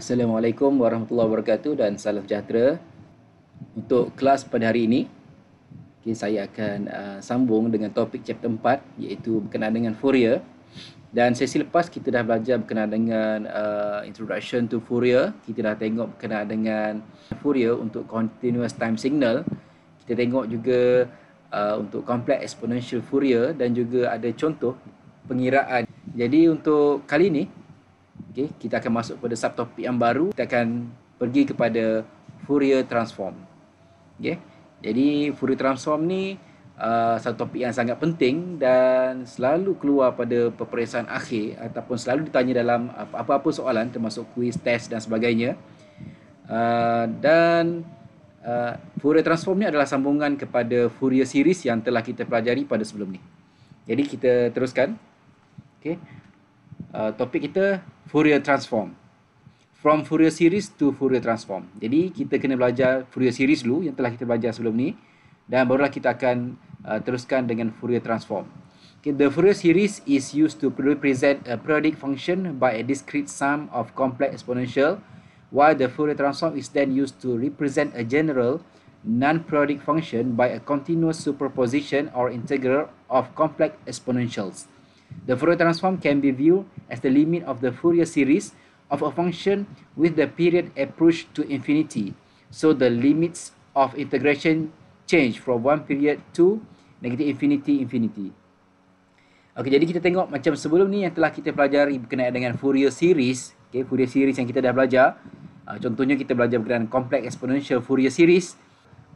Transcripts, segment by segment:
Assalamualaikum warahmatullahi wabarakatuh dan salam sejahtera. Untuk kelas pada hari ini, saya akan sambung dengan topik chapter 4 iaitu berkenaan dengan Fourier. Dan sesi lepas kita dah belajar berkenaan dengan Introduction to Fourier. Kita dah tengok berkenaan dengan Fourier untuk Continuous Time Signal. Kita tengok juga untuk Complex Exponential Fourier dan juga ada contoh pengiraan. Jadi untuk kali ini, kita akan masuk pada subtopik yang baru. Kita akan pergi kepada Fourier Transform. Jadi Fourier Transform ni satu topik yang sangat penting dan selalu keluar pada peperiksaan akhir ataupun selalu ditanya dalam apa-apa soalan termasuk kuis, test dan sebagainya. Fourier Transform ni adalah sambungan kepada Fourier Series yang telah kita pelajari pada sebelum ni. Jadi kita teruskan. Topik kita Fourier Transform. From Fourier Series to Fourier Transform. Jadi kita kena belajar Fourier Series dulu yang telah kita belajar sebelum ni dan barulah kita akan teruskan dengan Fourier Transform. The Fourier Series is used to represent a periodic function by a discrete sum of complex exponential, while the Fourier Transform is then used to represent a general non-periodic function by a continuous superposition or integral of complex exponentials. The Fourier transform can be viewed as the limit of the Fourier series of a function with the period approach to infinity. So the limits of integration change from one period to negative infinity. Jadi kita tengok macam sebelum ni yang telah kita pelajari berkenaan dengan Fourier series. Fourier series yang kita dah belajar. Contohnya kita belajar berkenaan complex exponential Fourier series.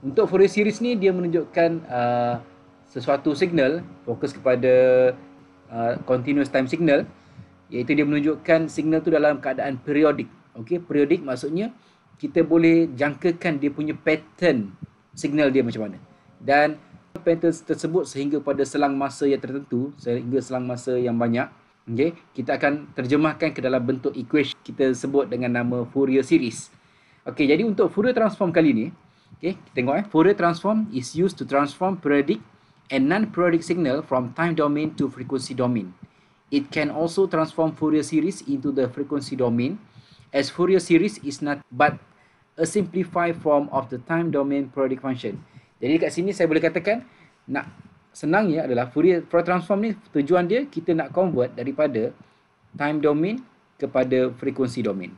Untuk Fourier series ni dia menunjukkan sesuatu signal fokus kepada continuous time signal, iaitu dia menunjukkan signal tu dalam keadaan periodik. Periodik maksudnya kita boleh jangkakan dia punya pattern signal dia macam mana. Dan pattern tersebut sehingga pada selang masa yang tertentu, sehingga selang masa yang banyak, kita akan terjemahkan ke dalam bentuk equation kita sebut dengan nama Fourier series. Jadi untuk Fourier transform kali ni, kita tengok Fourier transform is used to transform periodic and non-periodic signal from time domain to frequency domain. It can also transform Fourier series into the frequency domain, as Fourier series is not but a simplified form of the time domain periodic function. Jadi kat sini saya boleh katakan, nak senangnya adalah Fourier transform ni tujuan dia kita nak convert daripada time domain kepada frequency domain.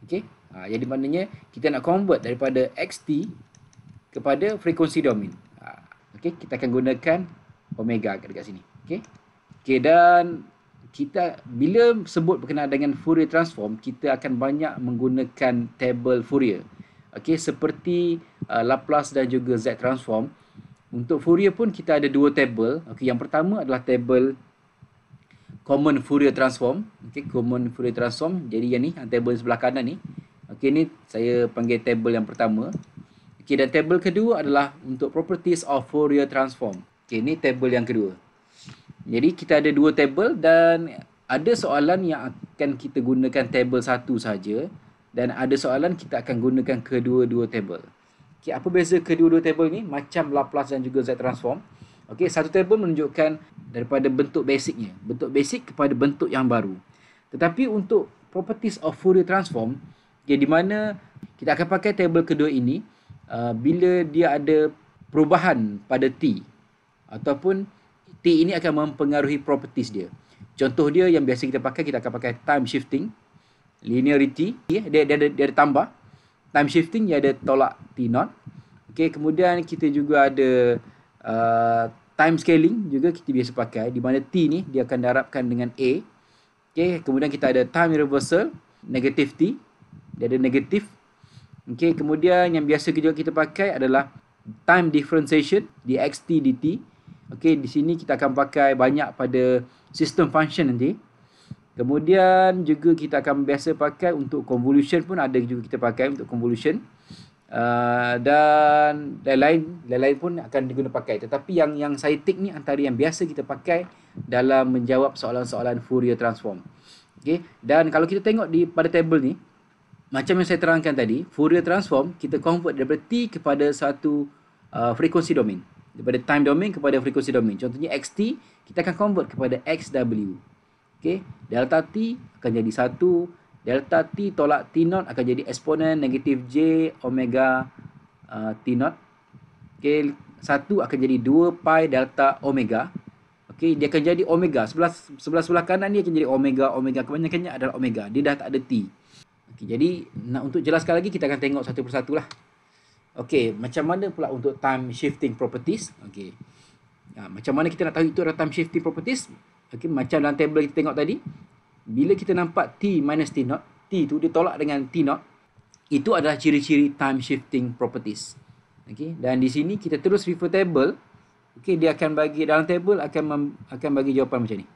Jadi maknanya kita nak convert daripada xt kepada frequency domain. Kita akan gunakan omega dekat sini. Dan kita bila sebut berkenaan dengan Fourier transform, kita akan banyak menggunakan table Fourier. Seperti Laplace dan juga Z transform. Untuk Fourier pun kita ada dua table. Yang pertama adalah table common Fourier transform. Common Fourier transform. Jadi yang ni, table sebelah kanan ni. Ni saya panggil table yang pertama. Dan table kedua adalah untuk properties of Fourier transform. Ni table yang kedua. Jadi kita ada dua table dan ada soalan yang akan kita gunakan table satu saja dan ada soalan kita akan gunakan kedua-dua table. Apa beza kedua-dua table ni? Macam Laplace dan juga Z transform. Satu table menunjukkan daripada bentuk basicnya, bentuk basic kepada bentuk yang baru. Tetapi untuk properties of Fourier transform, di mana kita akan pakai table kedua ini bila dia ada perubahan pada T ataupun T ini akan mempengaruhi properties dia. Contoh dia yang biasa kita akan pakai time shifting, linearity, dia ada tambah. Time shifting dia ada tolak T0. Kemudian kita juga ada time scaling juga kita biasa pakai, di mana T ni dia akan darabkan dengan A. Kemudian kita ada time reversal, negative T, dia ada negatif. Kemudian yang biasa juga kita pakai adalah time differentiation, dxt dt. Di sini kita akan pakai banyak pada system function nanti. Kemudian juga kita akan biasa pakai untuk convolution pun ada juga kita pakai untuk convolution. Dan lain-lain pun akan diguna pakai. Tetapi yang saya tik ni antara yang biasa kita pakai dalam menjawab soalan-soalan Fourier transform. Dan kalau kita tengok pada table ni, macam yang saya terangkan tadi, Fourier transform kita convert daripada T kepada satu frequency domain. Daripada time domain kepada frequency domain. Contohnya xt, kita akan convert kepada xw. Delta T akan jadi 1, Delta T tolak T naught akan jadi eksponen negatif J omega T naught. Okey, 1 akan jadi 2 pi delta omega. Okey, dia akan jadi omega. Sebelah kanan ni akan jadi omega. Omega kebanyakannya adalah omega. Dia dah tak ada T. Okey, jadi untuk jelaskan lagi kita akan tengok satu persatu lah. Okey, macam mana pula untuk time shifting properties? Okey. Macam mana kita nak tahu itu adalah time shifting properties? Okey, macam dalam table kita tengok tadi, bila kita nampak T minus T naught, T tu dia tolak dengan T naught, itu adalah ciri-ciri time shifting properties. Okey, dan di sini kita terus refer table. Okey, dia akan bagi dalam table akan bagi jawapan macam ni.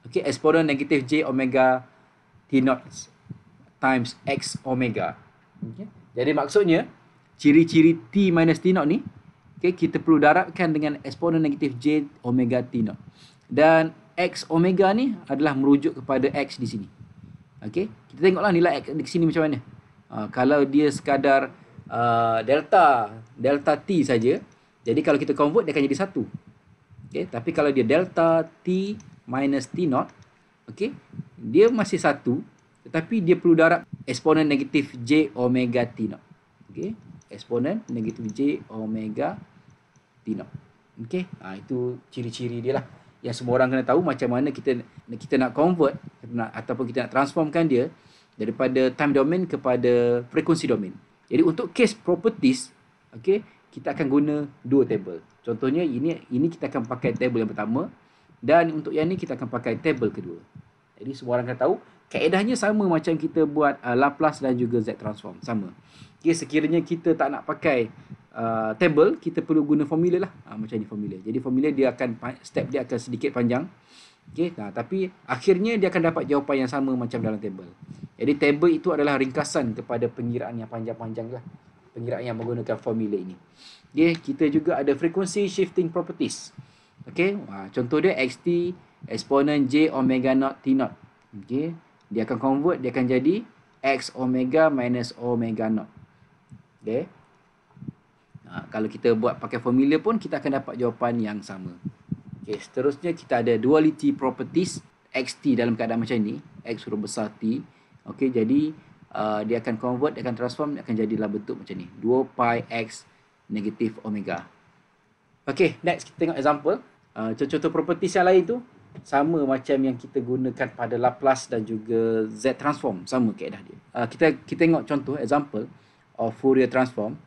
Okey, eksponen negatif J omega T naught times X omega. Okay. Jadi maksudnya ciri-ciri T minus T naught ni, okay, kita perlu darabkan dengan eksponen negatif J omega T naught. Dan X omega ni adalah merujuk kepada X di sini. Okay. Kita tengoklah nilai X di sini macam mana. Kalau dia sekadar delta T saja, jadi kalau kita convert dia akan jadi 1. Okay. Tapi kalau dia delta T minus T naught, okay, dia masih 1. Tetapi dia perlu darab eksponen negatif J omega T naught. Okey, eksponen negatif J omega T naught. Okey, itu ciri-ciri dia lah. Yang semua orang kena tahu macam mana kita nak convert ataupun kita nak transformkan dia daripada time domain kepada frequency domain. Jadi untuk case properties, okey, kita akan guna dua table. Contohnya ini kita akan pakai table yang pertama dan untuk yang ni kita akan pakai table kedua. Jadi semua orang kena tahu kaedahnya sama macam kita buat Laplace dan juga Z transform, sama. Okay, sekiranya kita tak nak pakai table, kita perlu guna formula lah. Macam ni formula. Jadi formula dia akan, step dia akan sedikit panjang. Okay, tapi akhirnya dia akan dapat jawapan yang sama macam dalam table. Jadi table itu adalah ringkasan kepada pengiraan yang panjang-panjang lah. Pengiraan yang menggunakan formula ini. Okay, kita juga ada frequency shifting properties. Okay, contoh dia XT eksponen J omega naught T naught. Okay, dia akan convert, dia akan jadi X omega minus omega naught. Okay. Kalau kita buat pakai formula pun, kita akan dapat jawapan yang sama. Okay, seterusnya kita ada duality properties XT dalam keadaan macam ni. X huruf besar T. Okay, jadi dia akan convert, dia akan transform, dia akan jadilah bentuk macam ni. 2 pi X negatif omega. Okay, next kita tengok example. Contoh properties yang lain tu sama macam yang kita gunakan pada Laplace dan juga Z transform, sama kaedah dia. Kita tengok contoh example of Fourier transform.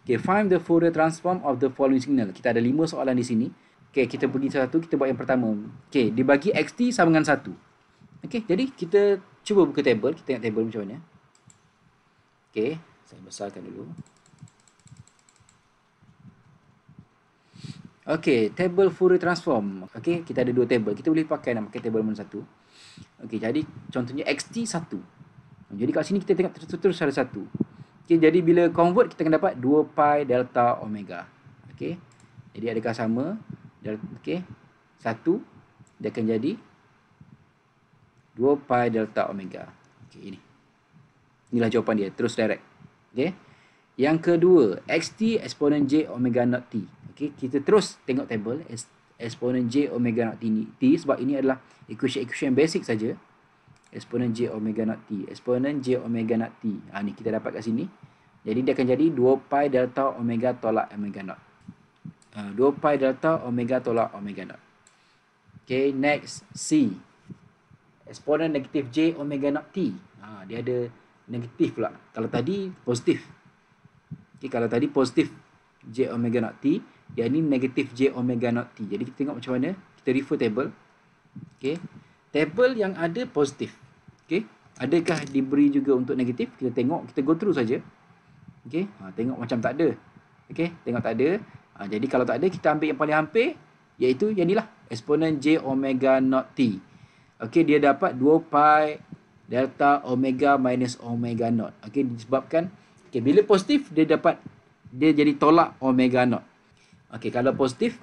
Okay, find the Fourier transform of the following signal. Kita ada 5 soalan di sini. Okay, kita pergi satu, kita buat yang pertama. Okay, dibagi XT sama dengan 1. Okay, jadi kita cuba buka table, kita tengok table macam mana. Okay, saya besarkan dulu. Okey, table Fourier transform. Okey, kita ada dua table. Kita boleh nak pakai table mana satu. Okey, jadi contohnya XT 1. Jadi kat sini kita tengok terus ada 1. Okey, jadi bila convert kita akan dapat 2 pi delta omega. Okey. Jadi adakah sama? Okey. 1 dia akan jadi 2 pi delta omega. Okey, ini. Inilah jawapan dia, terus direct. Okey. Yang kedua, XT eksponen J omega naught T. Okay, kita terus tengok table eksponen J omega naught T sebab ini adalah equation basic saja. Eksponen J omega naught T, eksponen J omega naught T. Ni kita dapat kat sini. Jadi dia akan jadi 2 pi delta omega tolak omega naught. 2 pi delta omega tolak omega naught. Okay, next C. Eksponen negatif J omega naught T. Dia ada negatif pula. Kalau tadi positif. Okay, kalau tadi positif J omega naught T, yang ini negatif J omega naught T. Jadi kita tengok macam mana. Kita refer table. Okay. Table yang ada positif. Okay. Adakah diberi juga untuk negatif? Kita tengok. Kita go through saja. Okay. Tengok macam tak ada. Okay. Tengok tak ada. Jadi kalau tak ada, kita ambil yang paling hampir. Iaitu yang inilah. Eksponen J omega naught T. Okay. Dia dapat 2 pi delta omega minus omega naught. Okay. Disebabkan. Okay. Bila positif, dia jadi tolak omega naught. Okey, kalau positif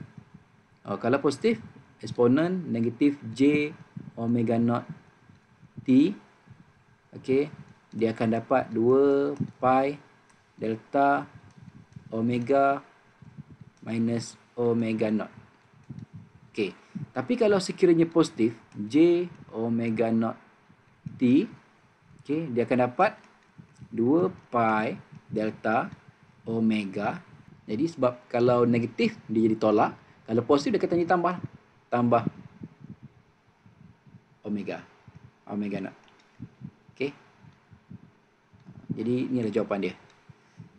eksponen negatif J omega naught T, okey, dia akan dapat 2 pi delta omega minus omega naught. Okey, tapi kalau sekiranya positif J omega naught T, okey, dia akan dapat 2 pi delta omega. Jadi sebab kalau negatif dia jadi tolak, kalau positif dia akan jadi tambah omega naught. Okey. Jadi inilah jawapan dia.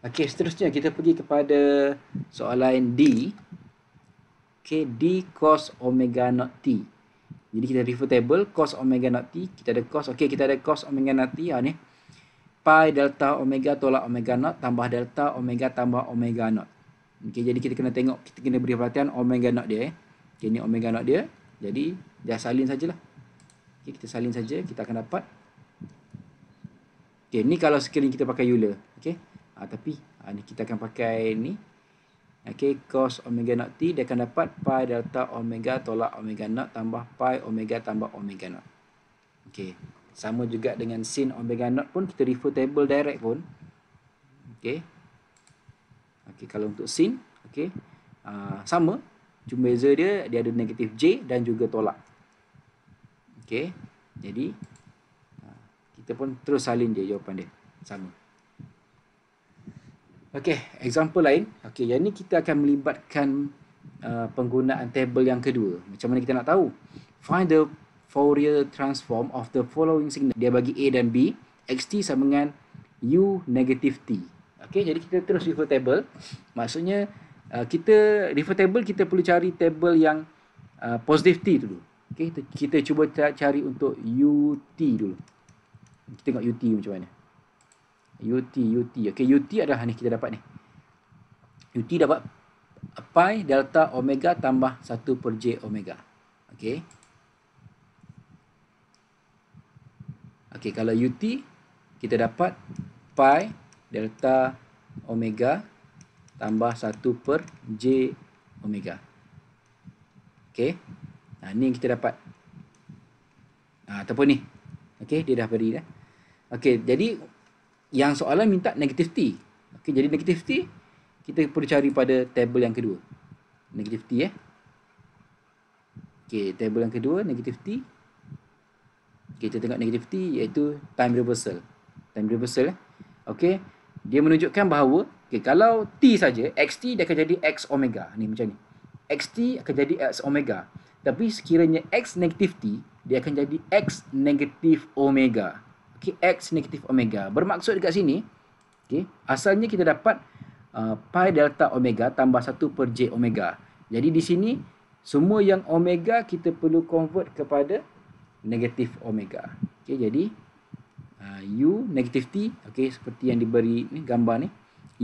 Okey, seterusnya kita pergi kepada soalan D. Okey, D cos omega naught T. Jadi kita refer table cos omega naught T, kita ada cos. Okey, kita ada cos omega naught T ni. Pi delta omega tolak omega naught tambah delta omega tambah omega naught. Okey, jadi kita kena tengok, kita kena beri perhatian omega naught dia. Okey, ni omega naught dia. Jadi dah salin sajalah. Okey, kita salin saja, kita akan dapat. Okey, ni kalau sekiranya kita pakai Euler. Okey. Tapi ni kita akan pakai ni. Okey, cos omega naught T dia akan dapat pi delta omega tolak omega naught tambah pi omega tambah omega naught. Okey. Sama juga dengan sin omega naught pun kita refer table direct pun. Okey. Okey, kalau untuk sin, okey. Sama, cuma beza dia ada negatif J dan juga tolak. Okey. Jadi kita pun terus salin je jawapan dia. Sama. Okey, example lain. Okey, yang ni kita akan melibatkan penggunaan table yang kedua. Macam mana kita nak tahu? Find the Fourier transform of the following signal. Dia bagi A dan B, xt sama dengan u negative t. Okey, jadi kita terus refer table. Maksudnya kita refer table, kita perlu cari table yang positive t dulu. Okey, kita cuba cari untuk ut dulu. Kita tengok ut macam mana. ut. Okey, ut adalah ni kita dapat ni. Ut dapat pi delta omega tambah 1 per j omega. Okey. Okey, kalau ut kita dapat pi delta omega tambah 1 per j omega. Okey. Ni yang kita dapat. Ataupun ni. Okey, dia dah beri dah. Okey, jadi yang soalan minta negatif t. Okey, jadi negatif t kita perlu cari pada table yang kedua. Negatif t Okey, table yang kedua negatif t. Kita tengok negatif t iaitu time reversal. Time reversal. Okey, dia menunjukkan bahawa kalau t saja, xt dia akan jadi x omega. Ni macam ni. Xt akan jadi x omega. Tapi sekiranya x negatif t, dia akan jadi x negatif omega. Okey, x negatif omega. Bermaksud dekat sini, okey, asalnya kita dapat pi delta omega tambah 1 per j omega. Jadi di sini semua yang omega kita perlu convert kepada negatif omega. Okey, jadi u negatif t, okey, seperti yang diberi ni gambar ni.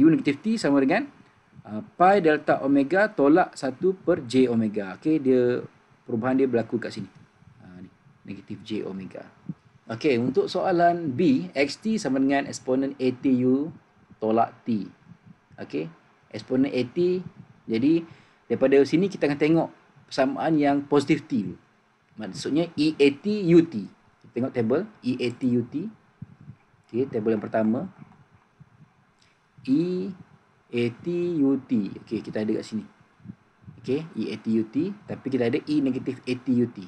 U negatif t sama dengan pi delta omega tolak 1 per j omega. Okey, dia perubahan dia berlaku kat sini. Ni negatif j omega. Okey, untuk soalan B, xt sama dengan eksponen ATU tolak t. Okey, eksponen AT. Jadi daripada sini kita akan tengok persamaan yang positif t dulu. Maksudnya EAT UT. Kita tengok table EAT UT. Okey, table yang pertama. EAT UT. Okey, kita ada kat sini. Okey, EAT UT, tapi kita ada E negatif AT UT.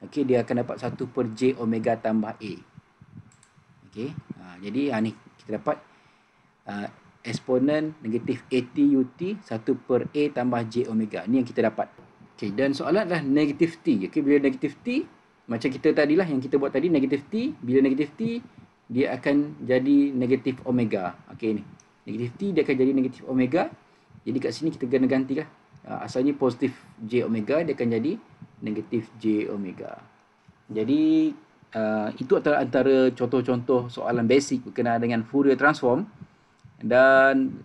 Okey, dia akan dapat 1 per j omega tambah A. Okey, jadi ni kita dapat eksponen negatif AT UT 1 per A tambah j omega. Ni yang kita dapat. Okay, dan soalan adalah negatif t. Okay, bila negatif t, macam kita tadilah yang kita buat tadi, negatif t. Bila negatif t, dia akan jadi negatif omega. Okay, ni. Negatif t, dia akan jadi negatif omega. Jadi kat sini kita kena gantilah. Asalnya positif j omega, dia akan jadi negatif j omega. Jadi, itu antara contoh-contoh soalan basic berkenaan dengan Fourier transform. Dan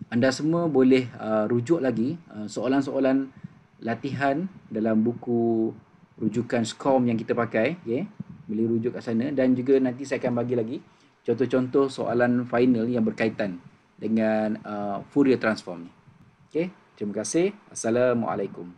anda semua boleh rujuk lagi soalan-soalan latihan dalam buku rujukan SCORM yang kita pakai. Okay? Boleh rujuk kat sana. Dan juga nanti saya akan bagi lagi contoh-contoh soalan final yang berkaitan dengan Fourier transform ni. Okay? Terima kasih. Assalamualaikum.